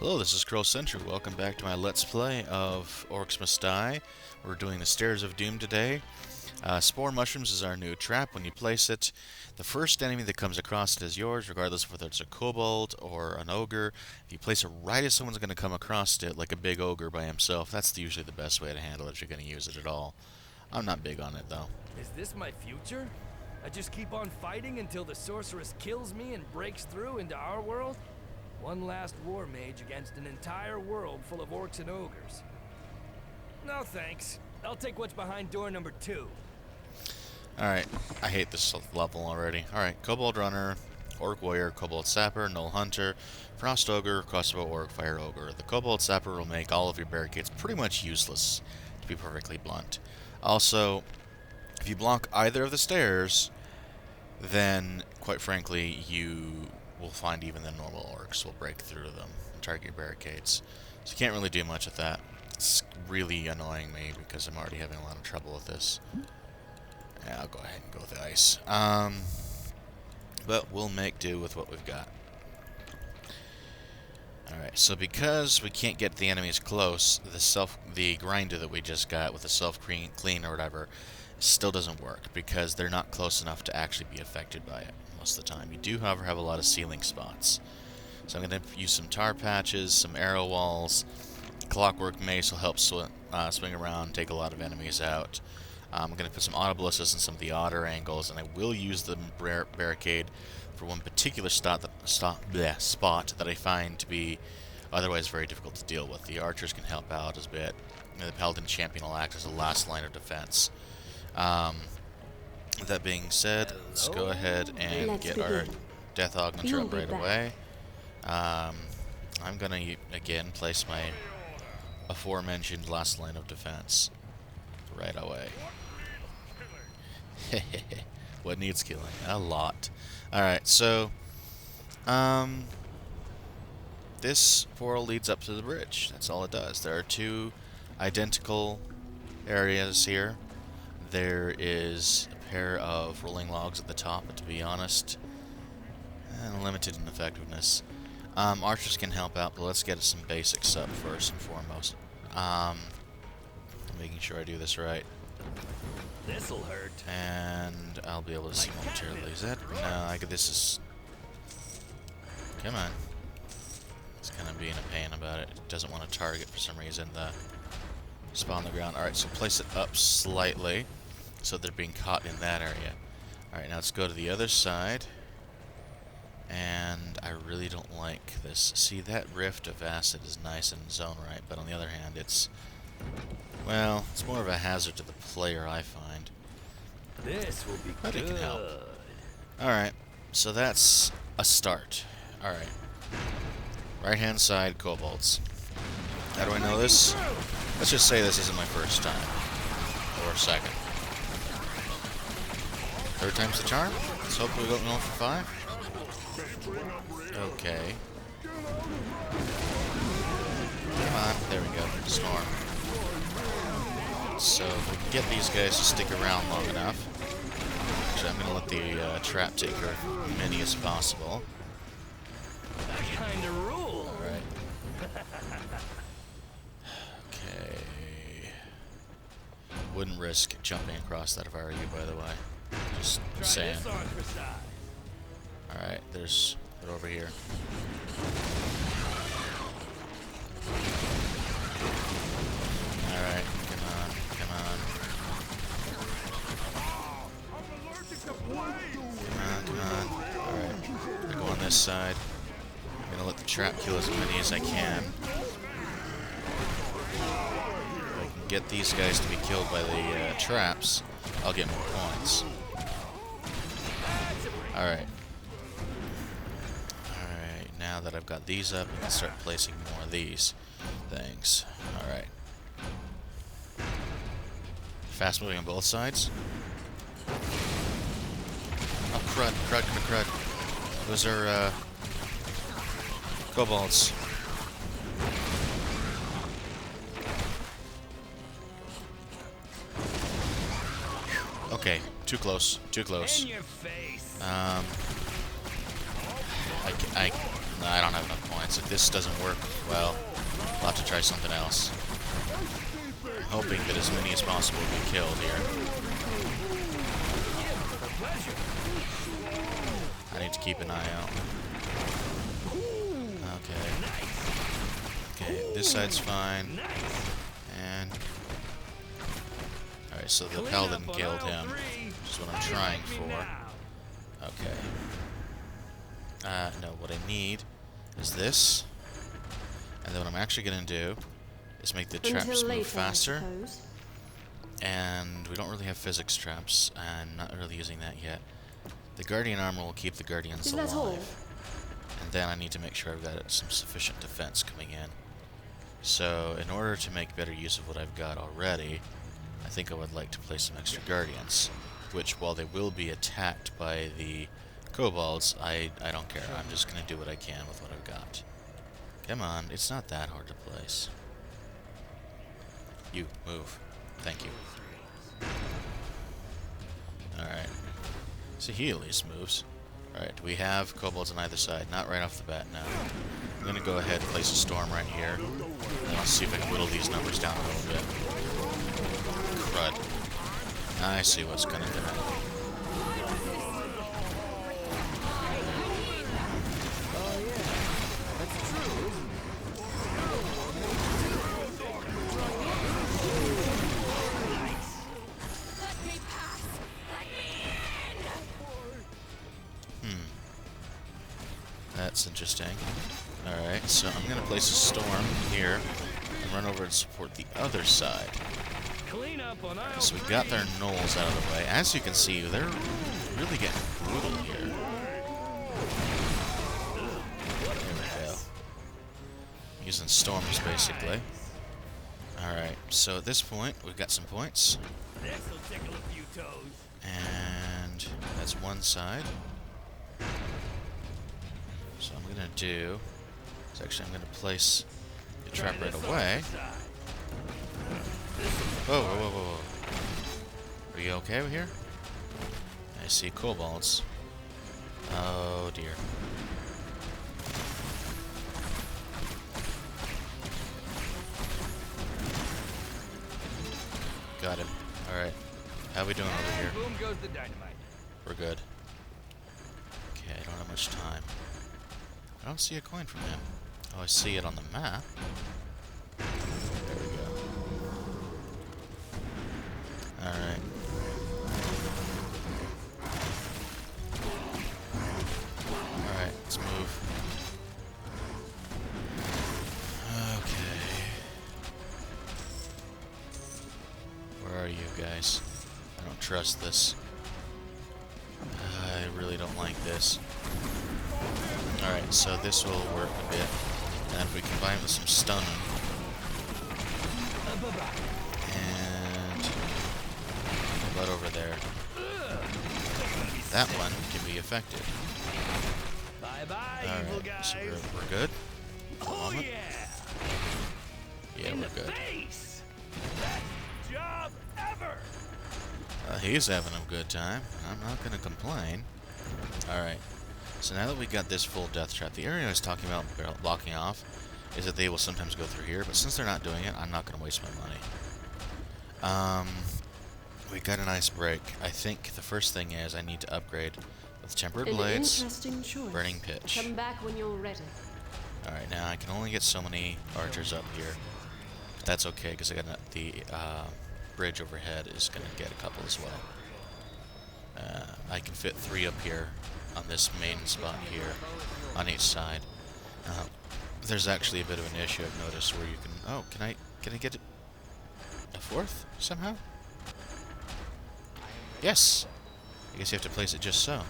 Hello, this is Crow Sentry. Welcome back to my Let's Play of Orcs Must Die. We're doing the Stairs of Doom today. Spore Mushrooms is our new trap. When you place it, the first enemy that comes across it is yours, regardless of whether it's a kobold or an ogre. If you place it right as someone's going to come across it, like a big ogre by himself, that's usually the best way to handle it if you're going to use it at all. I'm not big on it, though. Is this my future? I just keep on fighting until the sorceress kills me and breaks through into our world? One last war mage against an entire world full of orcs and ogres. No thanks. I'll take what's behind door number 2. Alright, I hate this level already. Alright, Kobold Runner, Orc Warrior, Kobold Sapper, Null Hunter, Frost Ogre, Crossbow Orc, Fire Ogre. The Kobold Sapper will make all of your barricades pretty much useless, to be perfectly blunt. Also, if you block either of the stairs, then, quite frankly, you will find even the normal orcs will break through them and target your barricades. So you can't really do much with that. It's really annoying me because I'm already having a lot of trouble with this. Yeah, I'll go ahead and go with the ice. But we'll make do with what we've got. Alright, so because we can't get the enemies close, the grinder that we just got with the self-clean or whatever still doesn't work because they're not close enough to actually be affected by it most of the time. You do, however, have a lot of ceiling spots. So I'm going to use some tar patches, some arrow walls. Clockwork mace will help swing around, take a lot of enemies out. I'm going to put some auto ballistas in some of the odder angles, and I will use the barricade for one particular spot that I find to be otherwise very difficult to deal with. The archers can help out a bit. The paladin champion will act as a last line of defense. That being said, let's go ahead and get our death augmenter up right away. I'm gonna again place my aforementioned last line of defense right away. What needs killing? A lot. Alright, so this portal leads up to the bridge. That's all it does. There are two identical areas here. There is a pair of rolling logs at the top, but to be honest, limited in effectiveness. Archers can help out, but let's get some basics up first and foremost. Making sure I do this right. This'll hurt. And I'll be able to see momentarily. Is that? No, this is... Come on. It's kind of being a pain about it. It doesn't want to target for some reason the spot on the ground. Alright, so place it up slightly so they're being caught in that area. Alright, now let's go to the other side. And I really don't like this. See, that rift of acid is nice and zone right, but on the other hand, it's... Well, it's more of a hazard to the player, I find. This will be but good. It can help. Alright, so that's a start. Alright. Right-hand side, kobolds. How do I know this? Let's just say this isn't my first time. Or second. Third time's the charm? Let's hope we go 0 for 5. Okay. Come on, there we go. Storm. So if we can get these guys to stick around long enough. Actually, I'm gonna let the trap take her as many as possible. That kind of rule. Alright. Okay. Wouldn't risk jumping across that if I were you, by the way. Just saying. Alright, they're over here. Alright, come on. Come on, come on. Alright, I go on this side. I'm gonna let the trap kill as many as I can. If I can get these guys to be killed by the traps, I'll get more points. Alright. Alright, now that I've got these up, I can start placing more of these things. Alright. Fast moving on both sides. Oh, crud, crud. Those are, kobolds. Okay, too close, too close. In your face. No, I don't have enough points. If this doesn't work, well, I'll have to try something else. I'm hoping that as many as possible get killed here. I need to keep an eye out. Okay. Okay, this side's fine. And... Alright, so the paladin killed him, which is what I'm trying for. Okay. No, what I need is this. And then what I'm actually going to do is make the traps move faster. And we don't really have physics traps. I'm not really using that yet. The guardian armor will keep the guardians alive. And then I need to make sure I've got some sufficient defense coming in. So, in order to make better use of what I've got already, I think I would like to place some extra guardians. Which, while they will be attacked by the kobolds, I don't care. I'm just going to do what I can with what I've got. Come on, it's not that hard to place. You, move. Thank you. Alright. So he at least moves. Alright, we have kobolds on either side. Not right off the bat, no. I'm going to go ahead and place a storm right here. And I'll see if I can whittle these numbers down a little bit. Crud. I see what's going to do. That's interesting. Alright, so I'm going to place a storm here and run over and support the other side. So we got their gnolls out of the way. As you can see, they're really getting brutal here. There we go. Using storms, basically. Alright, so at this point, we've got some points. And that's one side. So I'm going to do is actually I'm going to place the trap right away. Whoa, whoa, whoa, whoa, whoa. Are you okay over here? I see kobolds. Oh dear. Got him. Alright. How we doing over here? Boom goes the dynamite. We're good. Okay, I don't have much time. I don't see a coin from him. Oh, I see it on the map. There we go. Alright. Alright, let's move. Okay. Where are you guys? I don't trust this. I really don't like this. Alright, so this will work a bit. And if we combine it with some stunning. And what over there? That one can be effective. Alright, so we're good? Oh yeah! Yeah, we're good. Best job ever! He's having a good time. I'm not gonna complain. Alright. So now that we got this full death trap, the area I was talking about blocking off is that they will sometimes go through here, but since they're not doing it, I'm not going to waste my money. We got a nice break. I think the first thing is I need to upgrade with tempered blades, burning pitch. Come back when you're ready. Alright, now I can only get so many archers up here. But that's okay, because I got the bridge overhead is going to get a couple as well. I can fit 3 up here on this main spot here on each side. There's actually a bit of an issue I've noticed where you can... Oh, can I get it a 4th somehow? Yes! I guess you have to place it just so.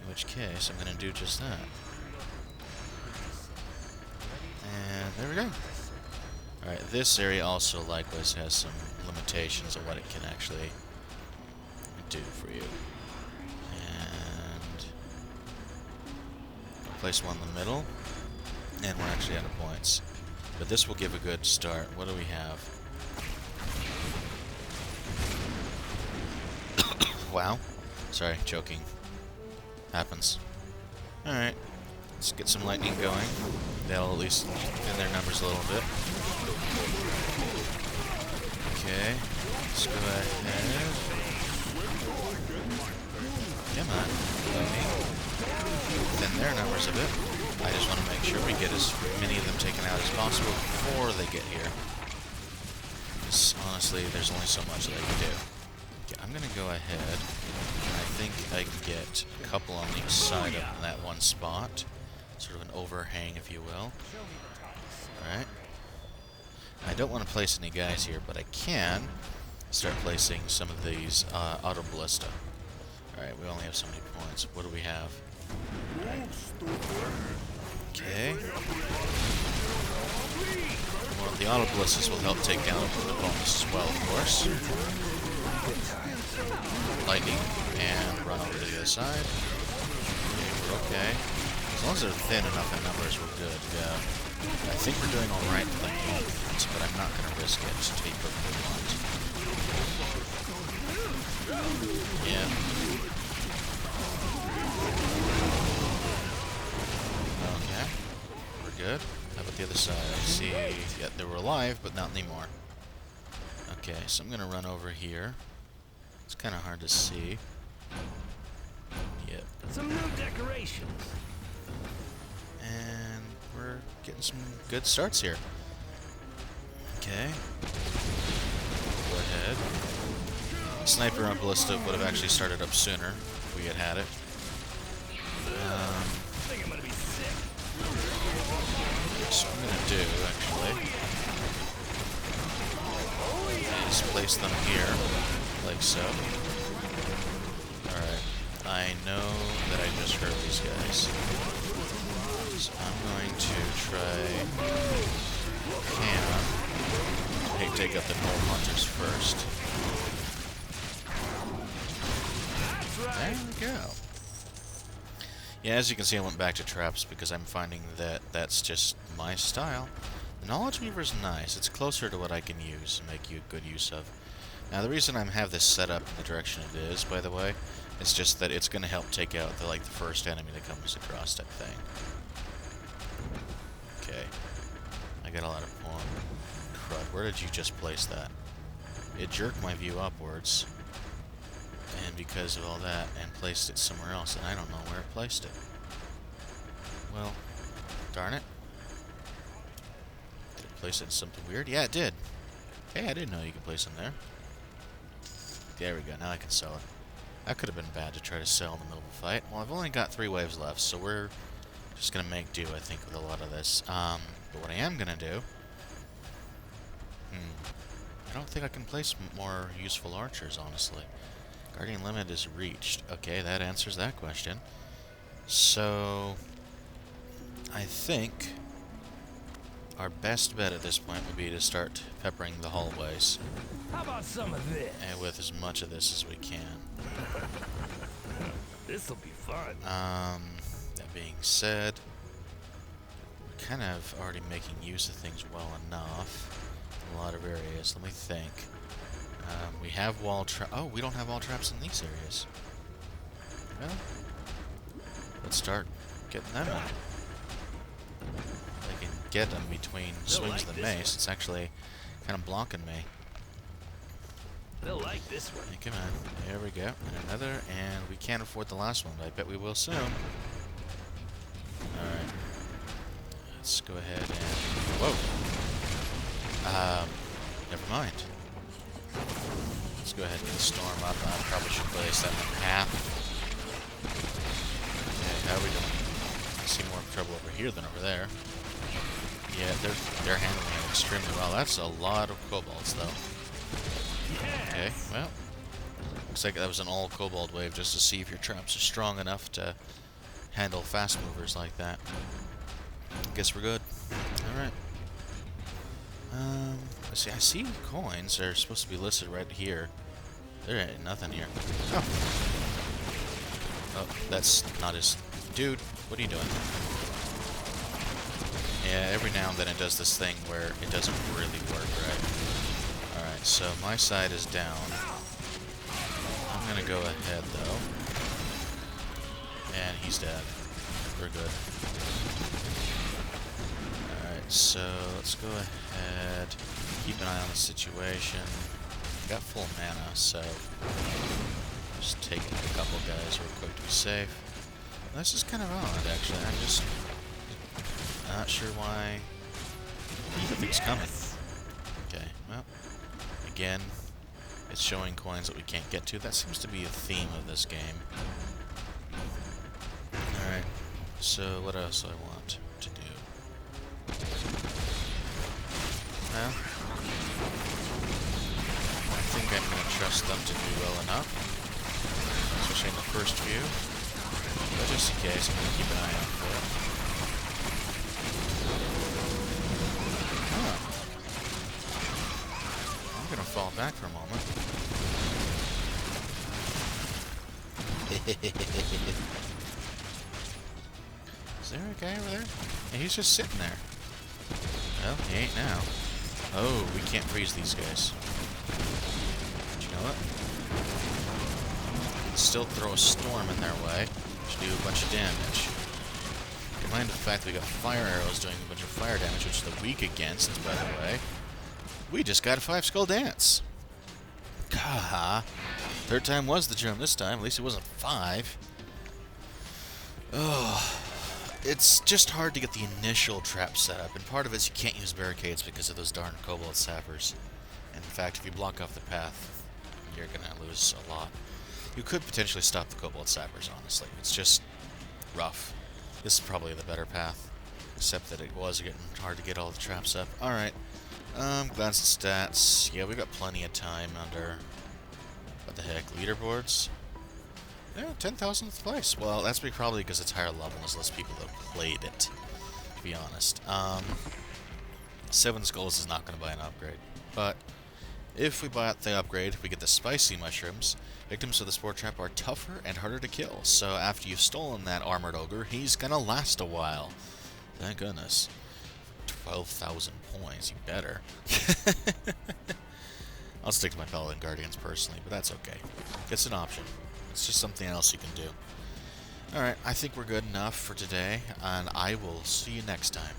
In which case, I'm going to do just that. And there we go. Alright, this area also likewise has some limitations on what it can actually do for you. And I'll place one in the middle, and we're actually out of points. But this will give a good start. What do we have? Wow. Sorry, choking. Happens. Alright. Let's get some lightning going. That'll at least thin their numbers a little bit. Okay, let's go ahead. Come on, lightning. Thin their numbers a bit. I just want to make sure we get as many of them taken out as possible before they get here. Because honestly, there's only so much that I can do. Okay, I'm going to go ahead. I think I can get a couple on each side of that one spot. Sort of an overhang, if you will. Alright. I don't want to place any guys here, but I can start placing some of these auto ballista. Alright, we only have so many points. What do we have? Okay. Well, the auto ballistas will help take down the opponents as well, of course. Lightning, and run over to the other side. Okay, we're okay. As long as they're thin enough in numbers, we're good. I think we're doing alright for the moment, but I'm not going to risk it to be perfectly blunt. Yeah. Okay. We're good. How about the other side? I see. Yeah, they were alive, but not anymore. Okay, so I'm going to run over here. It's kind of hard to see. Yep. Some new decorations. And we're getting some good starts here. Okay. Go ahead. Sniper on ballista would have actually started up sooner if we had had it. I think I'm gonna be sick. So I'm gonna do actually is place them here, like so. Alright. I know that I just heard these guys. So I'm going to try take out the Gnome Hunters first. There we go. Yeah, as you can see, I went back to traps because I'm finding that that's just my style. The Knowledge Weaver is nice. It's closer to what I can use and make good use of. Now, the reason I have this set up in the direction it is, by the way, is just that it's going to help take out the first enemy that comes across that thing. Okay. I got a lot of crud. Where did you just place that? It jerked my view upwards. And because of all that, and placed it somewhere else, and I don't know where it placed it. Well, darn it. Did it place it in something weird? Yeah, it did. Hey, I didn't know you could place them there. There we go, now I can sell it. That could have been bad to try to sell in the middle of a fight. Well, I've only got 3 waves left, so we're just going to make do, I think, with a lot of this. But what I am going to do... I don't think I can place more useful archers, honestly. Guardian limit is reached. Okay, that answers that question. So, I think our best bet at this point would be to start peppering the hallways. How about some of this? And with as much of this as we can. This'll be fun. That being said, we're kind of already making use of things well enough in a lot of areas. Let me think. We have wall traps. Oh, we don't have wall traps in these areas. Well, let's start getting them in. I can get them between swings of the mace. It's actually kind of blocking me. They'll like this one. Hey, come on. There we go. And another, and we can't afford the last one, but I bet we will soon. Alright. Let's go ahead and... Whoa! Never mind. Let's go ahead and storm up. I probably should place that in half. Okay, how are we doing? I see more trouble over here than over there. Yeah, they're handling it extremely well. That's a lot of kobolds, though. Okay, well, looks like that was an all-kobold wave just to see if your traps are strong enough to handle fast movers like that. Guess we're good. Alright. Let's see, I see coins. They're supposed to be listed right here. There ain't nothing here. Oh. Oh, that's not his... Dude, what are you doing? Yeah, every now and then it does this thing where it doesn't really work right. Alright, so my side is down. I'm gonna go ahead, though. And he's dead. We're good. So let's go ahead, keep an eye on the situation. Got full mana, so just taking a couple guys real quick to be safe. This is kind of odd, actually. I'm just not sure why nothing's coming. Okay, well, again, it's showing coins that we can't get to. That seems to be a theme of this game. Alright, so what else do I want to do? Well, I think I'm going to trust them to do well enough, especially in the first few. But just in case, I'm going to keep an eye out for it. Huh. I'm going to fall back for a moment. Is there a guy over there? Yeah, he's just sitting there. Well, he ain't now. Oh, we can't freeze these guys. But you know what? We can still throw a storm in their way, which do a bunch of damage. Combined with the fact that we got fire arrows doing a bunch of fire damage, which they're weak against, by the way. We just got a 5-skull dance. Gah. Third time was the charm this time. At least it wasn't 5. Oh. It's just hard to get the initial trap set up, and part of it is you can't use barricades because of those darn cobalt sappers. And in fact, if you block off the path, you're gonna lose a lot. You could potentially stop the cobalt sappers, honestly. It's just rough. This is probably the better path, except that it was getting hard to get all the traps up. Alright, glance at stats. Yeah, we got plenty of time under, what the heck, leaderboards? Yeah, 10,000th place. Well, that's probably because it's higher level and there's less people that played it, to be honest. 7 skulls is not going to buy an upgrade. But if we buy the upgrade, we get the spicy mushrooms. Victims of the spore trap are tougher and harder to kill. So after you've stolen that armored ogre, he's going to last a while. Thank goodness. 12,000 points, you better. I'll stick to my Paladin Guardians personally, but that's okay. It's an option. It's just something else you can do. Alright, I think we're good enough for today, and I will see you next time.